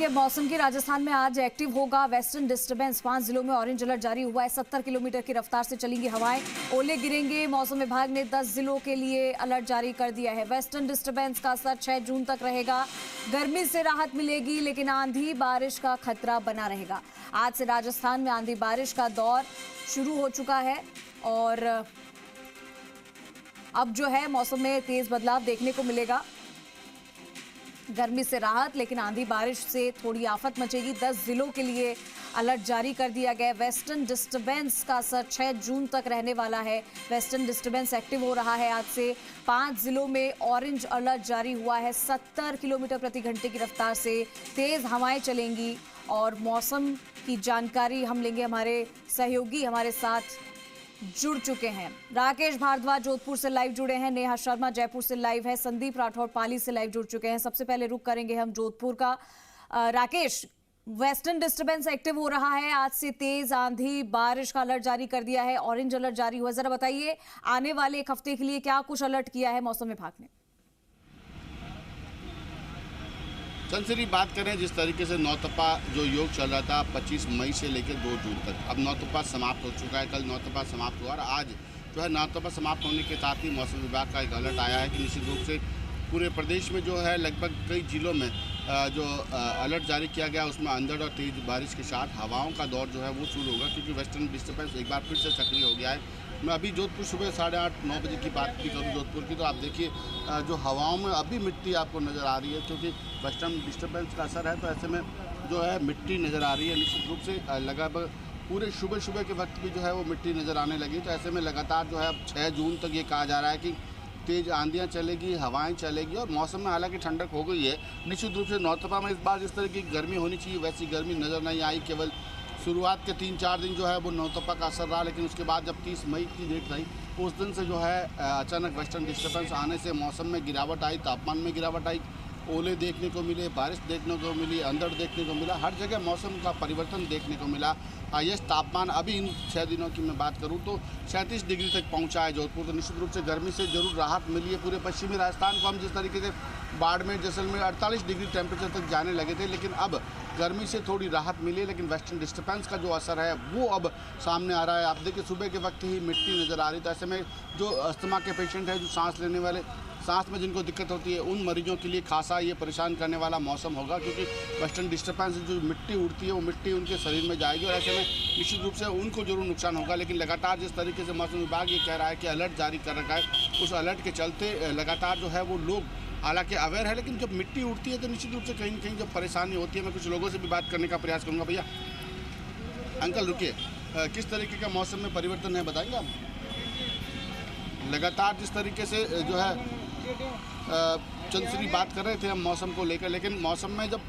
ये मौसम की राजस्थान में आज एक्टिव होगा वेस्टर्न डिस्टर्बेंस। 5 जिलों में ऑरेंज अलर्ट जारी हुआ है। 70 किलोमीटर की रफ्तार से चलेंगी हवाएं, ओले गिरेंगे। मौसम विभाग ने 10 जिलों के लिए अलर्ट जारी कर दिया है। वेस्टर्न डिस्टर्बेंस का असर 6 जून तक रहेगा। गर्मी से राहत मिलेगी, लेकिन आंधी बारिश का खतरा बना रहेगा। आज से राजस्थान में आंधी बारिश का दौर शुरू हो चुका है और अब जो है मौसम में तेज बदलाव देखने को मिलेगा। गर्मी से राहत, लेकिन आंधी बारिश से थोड़ी आफत मचेगी। 10 जिलों के लिए अलर्ट जारी कर दिया गया। वेस्टर्न डिस्टर्बेंस का असर 6 जून तक रहने वाला है। वेस्टर्न डिस्टर्बेंस एक्टिव हो रहा है आज से। 5 जिलों में ऑरेंज अलर्ट जारी हुआ है। 70 किलोमीटर प्रति घंटे की रफ्तार से तेज हवाएं चलेंगी और मौसम की जानकारी हम लेंगे। हमारे सहयोगी हमारे साथ जुड़ चुके हैं। राकेश भारद्वाज जोधपुर से लाइव जुड़े हैं, नेहा शर्मा जयपुर से लाइव है, संदीप राठौर पाली से लाइव जुड़ चुके हैं। सबसे पहले रुख करेंगे हम जोधपुर का। राकेश, वेस्टर्न डिस्टर्बेंस एक्टिव हो रहा है। आज से तेज आंधी बारिश का अलर्ट जारी कर दिया है, ऑरेंज अलर्ट जारी हुआ है। जरा बताइए आने वाले एक हफ्ते के लिए क्या कुछ अलर्ट किया है मौसम विभाग ने? चंद्रश्री, बात करें जिस तरीके से नौतपा जो योग चल रहा था 25 मई से लेकर 2 जून तक, अब नौतपा समाप्त हो चुका है। कल नौतपा समाप्त हुआ और आज जो है नौतपा समाप्त होने के साथ ही मौसम विभाग का एक अलर्ट आया है कि निश्चित रूप से पूरे प्रदेश में जो है लगभग कई जिलों में जो अलर्ट जारी किया गया उसमें अंधड़ और तेज बारिश के साथ हवाओं का दौर जो है वो शुरू होगा, क्योंकि वेस्टर्न डिस्टर्बेंस एक बार फिर से सक्रिय हो गया है। मैं अभी जोधपुर सुबह 8:30-9 बजे की बात भी करूँ जोधपुर की, तो आप देखिए जो हवाओं में अभी मिट्टी आपको नज़र आ रही है, क्योंकि वेस्टर्न डिस्टर्बेंस का असर है। तो ऐसे में जो है मिट्टी नज़र आ रही है। निश्चित रूप से लगभग पूरे सुबह के वक्त भी जो है वो मिट्टी नज़र आने लगी। तो ऐसे में लगातार जो है अब 6 जून तक ये कहा जा रहा है कि तेज़ आंधियाँ चलेगी, हवाएं चलेगी और मौसम में हालांकि ठंडक हो गई है। निश्चित रूप से नौतपा में इस बार जिस तरह की गर्मी होनी चाहिए वैसी गर्मी नज़र नहीं आई। केवल शुरुआत के 3-4 दिन जो है वो नौतपा का असर रहा, लेकिन उसके बाद जब 30 मई की डेट रही उस दिन से जो है अचानक वेस्टर्न डिस्टर्बेंस आने से मौसम में गिरावट आई, तापमान में गिरावट आई, ओले देखने को मिले, बारिश देखने को मिली, अंधड़ देखने को मिला। हर जगह मौसम का परिवर्तन देखने को मिला। हाईएस्ट तापमान अभी इन 6 दिनों की मैं बात करूं तो 37 डिग्री तक पहुंचा है जोधपुर। तो निश्चित रूप से गर्मी से जरूर राहत मिली है। पूरे पश्चिमी राजस्थान को हम जिस तरीके से बाड़मेर जैसलमेर 48 डिग्री टेम्परेचर तक जाने लगे थे, लेकिन अब गर्मी से थोड़ी राहत मिली है। लेकिन वेस्टर्न डिस्टर्बेंस का जो असर है वो अब सामने आ रहा है। आप देखिए सुबह के वक्त ही मिट्टी नज़र आ रही। तो ऐसे में जो अस्थमा के पेशेंट हैं, जो सांस लेने वाले, सांस में जिनको दिक्कत होती है, उन मरीजों के लिए खासा ये परेशान करने वाला मौसम होगा, क्योंकि वेस्टर्न डिस्टर्बेंस से जो मिट्टी उड़ती है वो मिट्टी उनके शरीर में जाएगी और ऐसे में निश्चित रूप से उनको जरूर नुकसान होगा। लेकिन लगातार जिस तरीके से मौसम विभाग ये कह रहा है कि अलर्ट जारी कर रखा है, उस अलर्ट के चलते लगातार जो है वो लोग हालांकि अवेयर है, लेकिन जब मिट्टी उड़ती है तो निश्चित रूप से कहीं न कहीं जब परेशानी होती है। मैं कुछ लोगों से भी बात करने का प्रयास करूँगा। भैया, अंकल रुकिए, किस तरीके का मौसम में परिवर्तन है बताएंगे आप? लगातार जिस तरीके से जो है चंद्रश्री बात कर रहे थे हम मौसम को लेकर, लेकिन मौसम में जब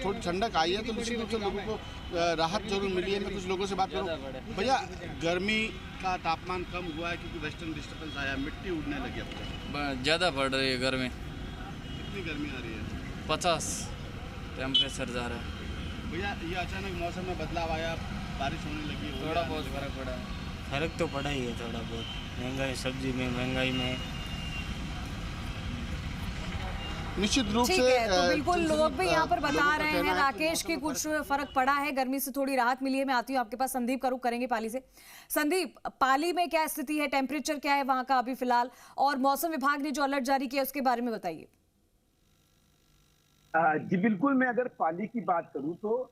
थोड़ी ठंडक आई है तो निश्चित रूप से लोगों को राहत जरूर मिली है। मैं कुछ लोगों से बात करूँ। भैया, गर्मी का तापमान कम हुआ है क्योंकि वेस्टर्न डिस्टर्बेंस आया, मिट्टी उड़ने लगी। अब ज़्यादा बढ़ रही है गर्मी। कितनी गर्मी आ रही है? 50 टेम्परेचर जा रहा है। भैया, ये अचानक मौसम में बदलाव आया, बारिश होने लगी, थोड़ा बहुत फर्क पड़ा है। फर्क तो पड़ा ही है थोड़ा बहुत, महंगाई, सब्जी में महंगाई में। निश्चित रूप से तो बिल्कुल लोग भी यहाँ पर बता रहे हैं राकेश कि कुछ फर्क पड़ा है, गर्मी से थोड़ी राहत मिली है। मैं आती हूँ आपके पास, संदीप का रुख करेंगे पाली से। संदीप, पाली में क्या स्थिति है, टेम्परेचर क्या है वहां का अभी फिलहाल, और मौसम विभाग ने जो अलर्ट जारी किया उसके बारे में बताइए। जी बिल्कुल, मैं अगर पाली की बात करूं तो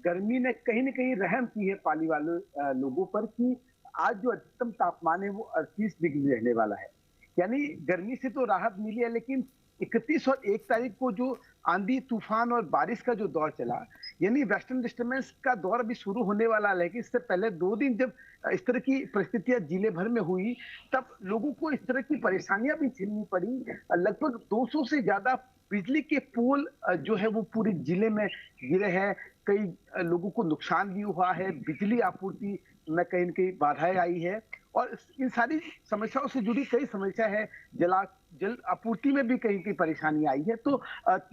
गर्मी ने कहीं न कहीं रहम की है पाली वाले लोगों पर कि आज जो अधिकतम तापमान है वो 38 डिग्री रहने वाला है। यानी गर्मी से तो राहत मिली है, लेकिन 31 और 1 तारीख को जो आंधी, तूफान और बारिश का जो दौर चला, यानी वेस्टर्न डिस्टर्बेंस का दौर अभी शुरू होने वाला है। लेकिन इससे पहले 2 दिन जब इस तरह की परिस्थितियां जिले भर में हुई, तब लोगों को इस तरह की परेशानियां भी झेलनी पड़ी। लगभग 200 से ज्यादा बिजली के पोल जो है वो पूरे जिले में गिरे हैं। कई लोगों को नुकसान भी हुआ है, बिजली आपूर्ति में कहीं न कहीं बाधाएं आई है और इन सारी समस्याओं से जुड़ी कई समस्या है। जल आपूर्ति में भी कहीं परेशानी आई है। तो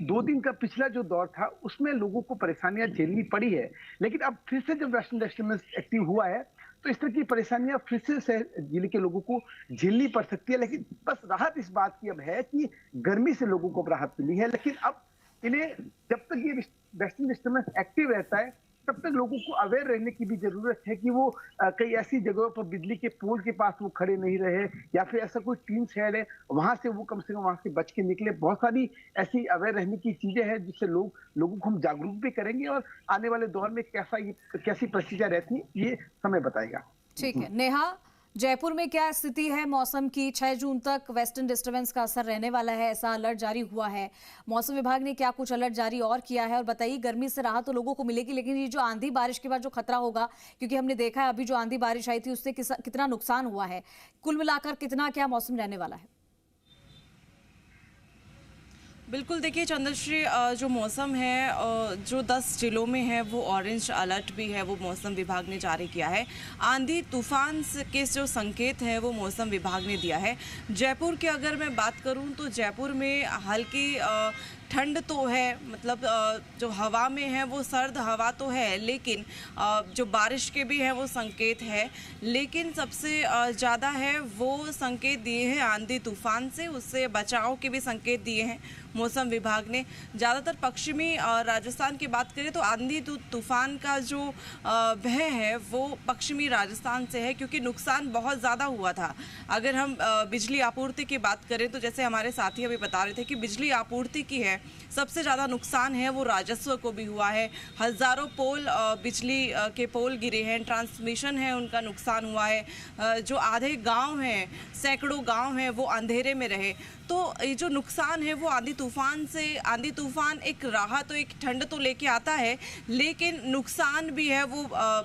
2 दिन का पिछला जो दौर था उसमें लोगों को परेशानियां झेलनी पड़ी है। लेकिन अब फिर से जब वेस्टर्न डिस्टर्बेंस एक्टिव हुआ है तो इस तरह की परेशानियां फिर से जिले के लोगों को झेलनी पड़ सकती है। लेकिन बस राहत इस बात की अब है कि गर्मी से लोगों को राहत मिली है। लेकिन अब इन्हें जब तक ये वेस्टर्न डिस्टर्बेंस एक्टिव रहता है तब तक लोगों को अवेयर रहने की भी जरूरत है कि वो कई ऐसी जगहों पर बिजली के पोल के पास वो खड़े नहीं रहे, या फिर ऐसा कोई टीन शेड है वहां से वो कम से कम वहां से बच के निकले। बहुत सारी ऐसी अवेयर रहने की चीजें हैं जिससे लोगों को हम जागरूक भी करेंगे, और आने वाले दौर में कैसी परिस्थितियां रहती है ये समय बताएगा। ठीक है नेहा, जयपुर में क्या स्थिति है मौसम की? 6 जून तक वेस्टर्न डिस्टर्बेंस का असर रहने वाला है, ऐसा अलर्ट जारी हुआ है। मौसम विभाग ने क्या कुछ अलर्ट जारी और किया है? और बताइए, गर्मी से राहत तो लोगों को मिलेगी, लेकिन ये जो आंधी बारिश के बाद जो खतरा होगा, क्योंकि हमने देखा है अभी जो आंधी बारिश आई थी उससे कितना नुकसान हुआ है, कुल मिलाकर कितना क्या मौसम रहने वाला है? बिल्कुल, देखिए चंद्रश्री, जो मौसम है जो 10 जिलों में है वो ऑरेंज अलर्ट भी है, वो मौसम विभाग ने जारी किया है। आंधी तूफान के जो संकेत है वो मौसम विभाग ने दिया है। जयपुर की अगर मैं बात करूं तो जयपुर में हल्की ठंड तो है, मतलब जो हवा में है वो सर्द हवा तो है, लेकिन जो बारिश के भी है वो संकेत है। लेकिन सबसे ज़्यादा है वो संकेत दिए हैं आंधी तूफान से, उससे बचाव के भी संकेत दिए हैं मौसम विभाग ने। ज़्यादातर पश्चिमी राजस्थान की बात करें तो आंधी तूफान का जो भय है वो पश्चिमी राजस्थान से है, क्योंकि नुकसान बहुत ज़्यादा हुआ था। अगर हम बिजली आपूर्ति की बात करें तो जैसे हमारे साथी अभी बता रहे थे कि बिजली आपूर्ति की है, सबसे ज़्यादा नुकसान है वो राजस्व को भी हुआ है। हज़ारों पोल बिजली के पोल गिरे हैं, ट्रांसमिशन है उनका नुकसान हुआ है। जो आधे गांव हैं, सैकड़ों गांव हैं, वो अंधेरे में रहे। तो ये जो नुकसान है वो आंधी तूफान एक राहत तो एक ठंड तो लेके आता है, लेकिन नुकसान भी है वो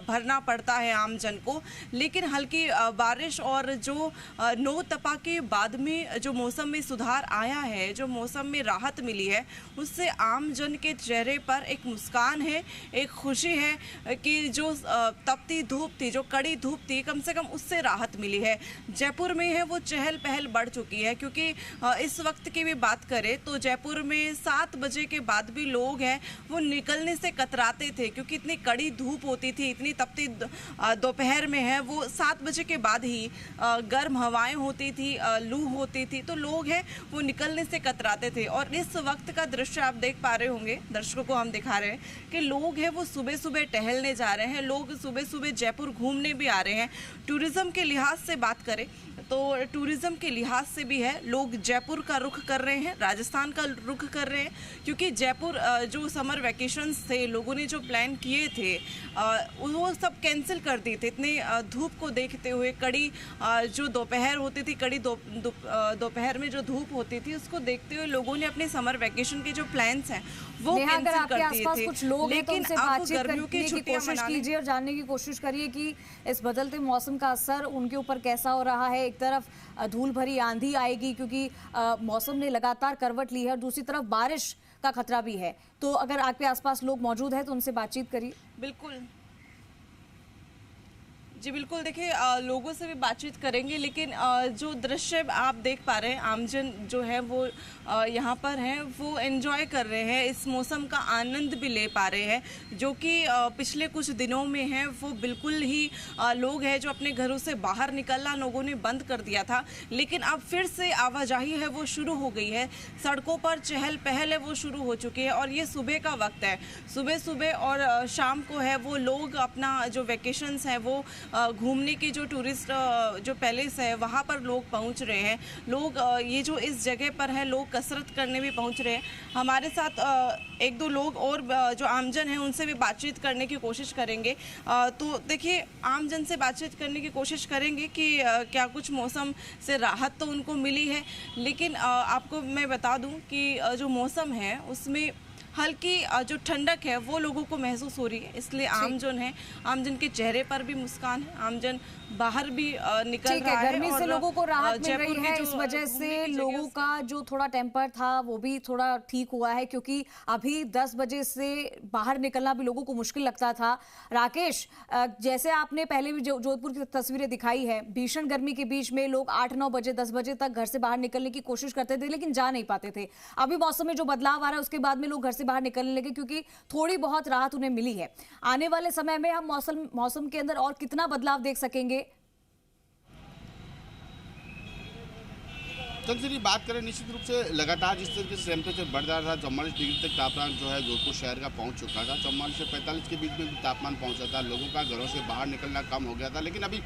भरना पड़ता है आम जन को। लेकिन हल्की बारिश और जो नौ तपा के बाद में जो मौसम में सुधार आया है, जो मौसम में राहत मिली है, उससे आम जन के चेहरे पर एक मुस्कान है, एक खुशी है कि जो तपती धूप थी, जो कड़ी धूप थी, कम से कम उससे राहत मिली है। जयपुर में है वो चहल पहल बढ़ चुकी है, क्योंकि इस वक्त की भी बात करें तो जयपुर में 7 बजे के बाद भी लोग हैं वो निकलने से कतराते थे, क्योंकि इतनी कड़ी धूप होती थी, इतनी तपती दोपहर में है वो 7 बजे के बाद ही गर्म हवाएं होती थी, लू होती थी, तो लोग हैं वो निकलने से कतराते थे। और इस वक्त का दृश्य आप देख पा रहे होंगे, दर्शकों को हम दिखा रहे हैं कि लोग हैं वो सुबह सुबह टहलने जा रहे हैं, लोग सुबह सुबह जयपुर घूमने भी आ रहे हैं। टूरिज्म के लिहाज से बात करें तो टूरिज्म के लिहाज से भी है, लोग जयपुर का रुख कर रहे हैं, राजस्थान का रुख कर रहे हैं, क्योंकि जयपुर जो समर वैकेशंस थे, लोगों ने जो प्लान किए थे वो सब कैंसिल कर दिए थे। इतने धूप को देखते हुए, कड़ी जो दोपहर होती थी, कड़ी दोपहर में जो धूप होती थी, उसको देखते हुए लोगों ने अपने समर वैकेशन के जो प्लान्स हैं वो कैंसिल कर दिए थे। कुछ लोग हैं तो उनसे बातचीत करने की कोशिश कीजिए और जानने की कोशिश करिए कि इस बदलते मौसम का असर उनके ऊपर कैसा हो रहा है। एक तरफ धूल भरी आंधी आएगी क्योंकि मौसम ने लगातार करवट ली है, और दूसरी तरफ बारिश का खतरा भी है। तो अगर आपके आसपास लोग मौजूद हैं तो उनसे बातचीत करिए। बिल्कुल जी, बिल्कुल, देखिए लोगों से भी बातचीत करेंगे, लेकिन जो दृश्य आप देख पा रहे हैं, आमजन जो है वो यहाँ पर हैं, वो एंजॉय कर रहे हैं, इस मौसम का आनंद भी ले पा रहे हैं, जो कि पिछले कुछ दिनों में है वो बिल्कुल ही लोग हैं जो अपने घरों से बाहर निकलना लोगों ने बंद कर दिया था, लेकिन अब फिर से आवाजाही है वो शुरू हो गई है, सड़कों पर चहल पहल है वो शुरू हो चुकी है। और ये सुबह का वक्त है, सुबह सुबह और शाम को है वो लोग अपना जो वैकेशंस हैं वो घूमने की जो टूरिस्ट जो पैलेस है वहाँ पर लोग पहुँच रहे हैं। लोग ये जो इस जगह पर है लोग कसरत करने भी पहुँच रहे हैं। हमारे साथ एक दो लोग और जो आमजन हैं उनसे भी बातचीत करने की कोशिश करेंगे। तो देखिए, आमजन से बातचीत करने की कोशिश करेंगे कि क्या कुछ मौसम से राहत तो उनको मिली है, लेकिन आपको मैं बता दूं कि जो मौसम है उसमें हल्की जो ठंडक है वो लोगों को महसूस हो रही है, इसलिए आमजन है, आमजन के चेहरे पर भी मुस्कान है, आमजन बाहर भी निकल रहा है। गर्मी से लोगों को राहत मिल रही है, इस वजह से लोगों का जो थोड़ा टेम्पर था वो भी थोड़ा ठीक हुआ है, क्योंकि अभी 10 बजे से बाहर निकलना भी लोगों को मुश्किल लगता था। राकेश, जैसे आपने पहले भी जोधपुर की तस्वीरें दिखाई है, भीषण गर्मी के बीच में लोग 8-9 बजे 10 बजे तक घर से बाहर निकलने की कोशिश करते थे, लेकिन जा नहीं पाते थे। अभी मौसम में जो बदलाव आ रहा है उसके बाद में लोग घर से बाहर निकलने लगे, क्योंकि थोड़ी बहुत राहत उन्हें मिली है। आने वाले समय में हम मौसम के अंदर और कितना बदलाव देख सकेंगे? चंद्रश्री बात करें निश्चित रूप से लगातार जिस तरीके से टेम्परेचर बढ़ रहा था, 44 डिग्री तक तापमान जो है जोधपुर शहर का पहुंच चुका था। 44 से 45 के बीच में भी तापमान पहुंचा था। लोगों का घरों से बाहर निकलना कम हो गया था। लेकिन अभी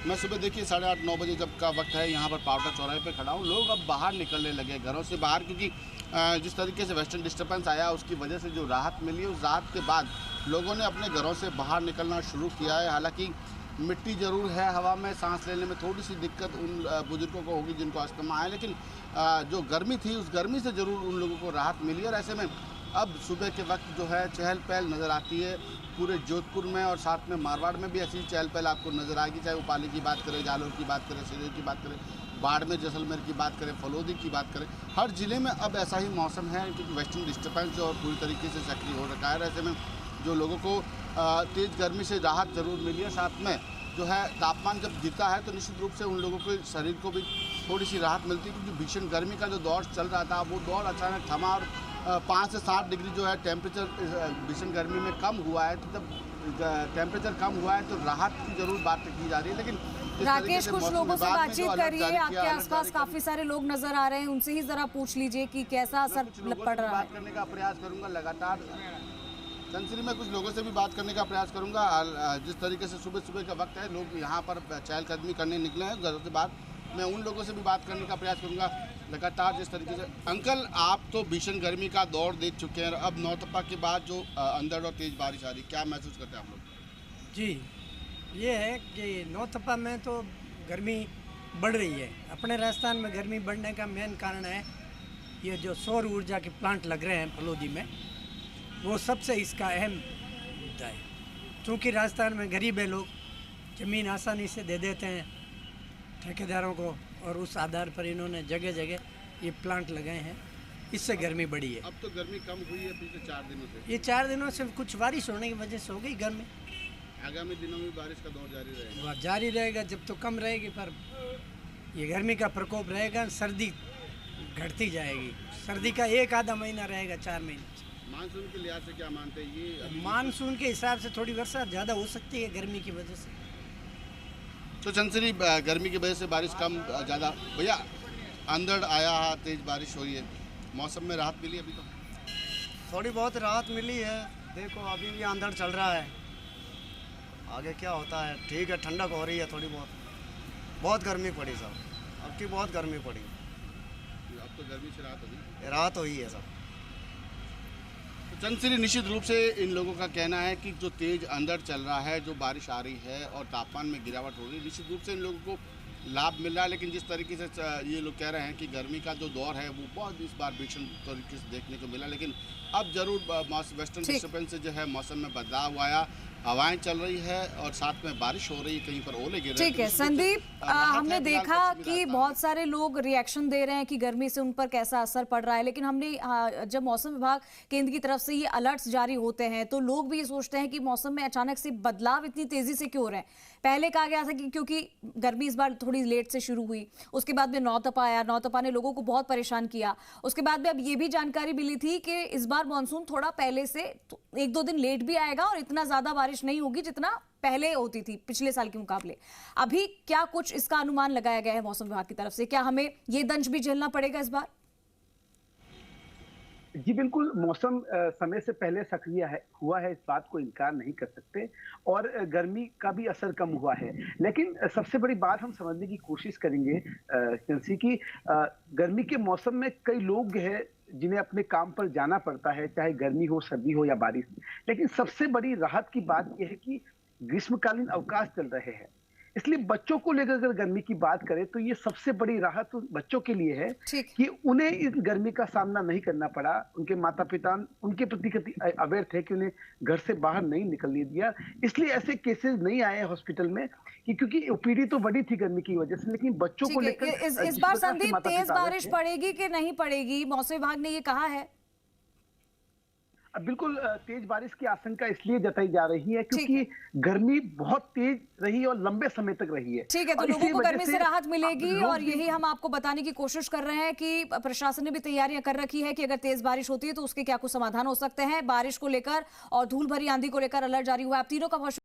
मैं सुबह देखिए 8:30-9 बजे जब का वक्त है, यहाँ पर पावटा चौराहे पे खड़ा हूँ। लोग अब बाहर निकलने लगे घरों से बाहर, क्योंकि जिस तरीके से वेस्टर्न डिस्टर्बेंस आया उसकी वजह से जो राहत मिली, उस राहत के बाद लोगों ने अपने घरों से बाहर निकलना शुरू किया है। हालांकि मिट्टी जरूर है हवा में, सांस लेने में थोड़ी सी दिक्कत उन बुजुर्गों को होगी जिनको अस्थमा है, लेकिन जो गर्मी थी उस गर्मी से ज़रूर उन लोगों को राहत मिली। और ऐसे में अब सुबह के वक्त जो है चहल पहल नज़र आती है पूरे जोधपुर में, और साथ में मारवाड़ में भी ऐसी चहल पहल आपको नज़र आएगी। चाहे वो पाली की बात करें, जालोर की बात करें, सिरोही की बात करें, बाड़मेर जैसलमेर की बात करें, फलोदी की बात करें, हर ज़िले में अब ऐसा ही मौसम है, क्योंकि वेस्टर्न डिस्टर्बेंस जो पूरी तरीके से सक्रिय हो रखा है। ऐसे में जो लोगों को तेज़ गर्मी से राहत ज़रूर मिली है। साथ में जो है तापमान जब गिरता है तो निश्चित रूप से उन लोगों के शरीर को भी थोड़ी सी राहत मिलती है, क्योंकि भीषण गर्मी का जो दौर चल रहा था वो दौर अचानक थमा, और 5 से 7 डिग्री जो है टेम्परेचर भीषण गर्मी में कम हुआ है। तो जब टेम्परेचर कम हुआ है तो राहत की जरूर बात की जा रही है। लेकिन राकेश, कुछ लोगों से बातचीत करिए, आपके आसपास काफी सारे लोग नजर आ रहे हैं, उनसे ही जरा पूछ लीजिए कि कैसा असर पड़ रहा है। बात करने का प्रयास करूंगा लगातार चंद्रश्री, मैं कुछ लोगों से भी बात करने का प्रयास करूंगा। जिस तरीके से सुबह सुबह का वक्त है, लोग यहाँ पर चहलकदमी करने निकले हैं घरों से बाहर, मैं उन लोगों से भी बात करने का प्रयास करूंगा लगातार जिस तरीके से। अंकल, आप तो भीषण गर्मी का दौर देख चुके हैं, अब नौतपा के बाद जो अंधड़ और तेज बारिश आ रही, क्या महसूस करते हैं आप लोग? जी, ये है कि नौतपा में तो गर्मी बढ़ रही है। अपने राजस्थान में गर्मी बढ़ने का मेन कारण है ये जो सौर ऊर्जा के प्लांट लग रहे हैं फलोदी में, वो सबसे इसका अहम मुद्दा है। क्योंकि राजस्थान में गरीब है लोग, ज़मीन आसानी से दे देते हैं ठेकेदारों को, और उस आधार पर इन्होंने जगह जगह ये प्लांट लगाए हैं, इससे गर्मी बढ़ी है। अब तो गर्मी कम हुई है पिछले 4 दिनों से। ये 4 दिनों से कुछ बारिश होने की वजह से हो गई गर्मी। आगामी दिनों में बारिश का दौर जारी रहेगा? वह जारी रहेगा, जब तो कम रहेगी, पर ये गर्मी का प्रकोप रहेगा। सर्दी घटती जाएगी, सर्दी का 1-आधा महीना रहेगा 4 महीने। मानसून के लिहाज से क्या मानते हैं ये? मानसून के हिसाब से थोड़ी वर्षा ज़्यादा हो सकती है गर्मी की वजह से। तो चंद्रश्री, गर्मी की वजह से बारिश कम ज़्यादा, भैया अंधड़ आया, तेज बारिश हो रही है, मौसम में राहत मिली अभी? तो थोड़ी बहुत राहत मिली है। देखो अभी भी अंधड़ चल रहा है, आगे क्या होता है। ठीक है, ठंडक हो रही है थोड़ी बहुत गर्मी पड़ी सब, अब की बहुत गर्मी पड़ी। अब तो गर्मी से राहत हुई है सब। चंद्रश्री, निश्चित रूप से इन लोगों का कहना है कि जो तेज अंधड़ चल रहा है, जो बारिश आ रही है और तापमान में गिरावट हो रही है, निश्चित रूप से इन लोगों को लाभ मिल रहा है। लेकिन जिस तरीके से ये लोग कह रहे हैं कि गर्मी का जो दौर है वो बहुत इस बार भीषण तरीके से देखने को मिला। लेकिन अब जरूर वेस्टर्न डिस्टर्बेंस से जो है मौसम में बदलाव आया, हवाएं चल रही है और साथ में बारिश हो रही है, कहीं पर ओले गिर रहे हैं। ठीक है संदीप, हमने देखा कि बहुत सारे लोग रिएक्शन दे रहे हैं कि गर्मी से उन पर कैसा असर पड़ रहा है, लेकिन हमने जब मौसम विभाग केंद्र की तरफ से ये अलर्ट्स जारी होते हैं तो लोग भी ये सोचते हैं कि मौसम में अचानक से बदलाव इतनी तेजी से क्यों हो रहे हैं। पहले कहा गया था कि क्योंकि गर्मी इस बार थोड़ी लेट से शुरू हुई, उसके बाद में नौतपा आया, नौतपा ने लोगों को बहुत परेशान किया। उसके बाद में अब ये भी जानकारी मिली थी कि इस बार मानसून थोड़ा पहले से 1-2 दिन लेट भी आएगा और इतना ज्यादा बारिश नहीं होगी जितना पहले होती थी पिछले साल के मुकाबले। अभी क्या कुछ इसका अनुमान लगाया गया है मौसम विभाग की तरफ से? क्या हमें ये दंश भी झेलना पड़ेगा इस बार? जी बिल्कुल, मौसम समय से पहले सक्रिय हुआ है, इस बात को इनकार नहीं कर सकते, और गर्मी का भी असर कम हुआ है। लेकिन सबसे बड़ी बात हम समझने की कोशिश करेंगे चंसी की, गर्मी के मौसम में कई लोग हैं जिन्हें अपने काम पर जाना पड़ता है, चाहे गर्मी हो, सर्दी हो या बारिश। लेकिन सबसे बड़ी राहत की बात यह है कि ग्रीष्मकालीन अवकाश चल रहे हैं, इसलिए बच्चों को लेकर अगर गर्मी की बात करें तो ये सबसे बड़ी राहत बच्चों के लिए है कि उन्हें इस गर्मी का सामना नहीं करना पड़ा। उनके माता पिता उनके प्रति अवेयर थे कि उन्हें घर से बाहर नहीं निकलने दिया, इसलिए ऐसे केसेस नहीं आए हॉस्पिटल में कि क्योंकि ओपीडी तो बड़ी थी गर्मी की वजह से। लेकिन बच्चों को लेकर इस बार संदीप तेज बारिश पड़ेगी कि नहीं पड़ेगी, मौसम विभाग ने ये कहा है? बिल्कुल, तेज बारिश की आशंका इसलिए जताई जा रही है क्योंकि गर्मी बहुत तेज रही और लंबे समय तक रही है। ठीक है, तो लोगों को गर्मी से राहत मिलेगी, और यही हम आपको बताने की कोशिश कर रहे हैं कि प्रशासन ने भी तैयारियां कर रखी है कि अगर तेज बारिश होती है तो उसके क्या कुछ समाधान हो सकते हैं। बारिश को लेकर और धूल भरी आंधी को लेकर अलर्ट जारी हुआ है। आप तीनों का बहुत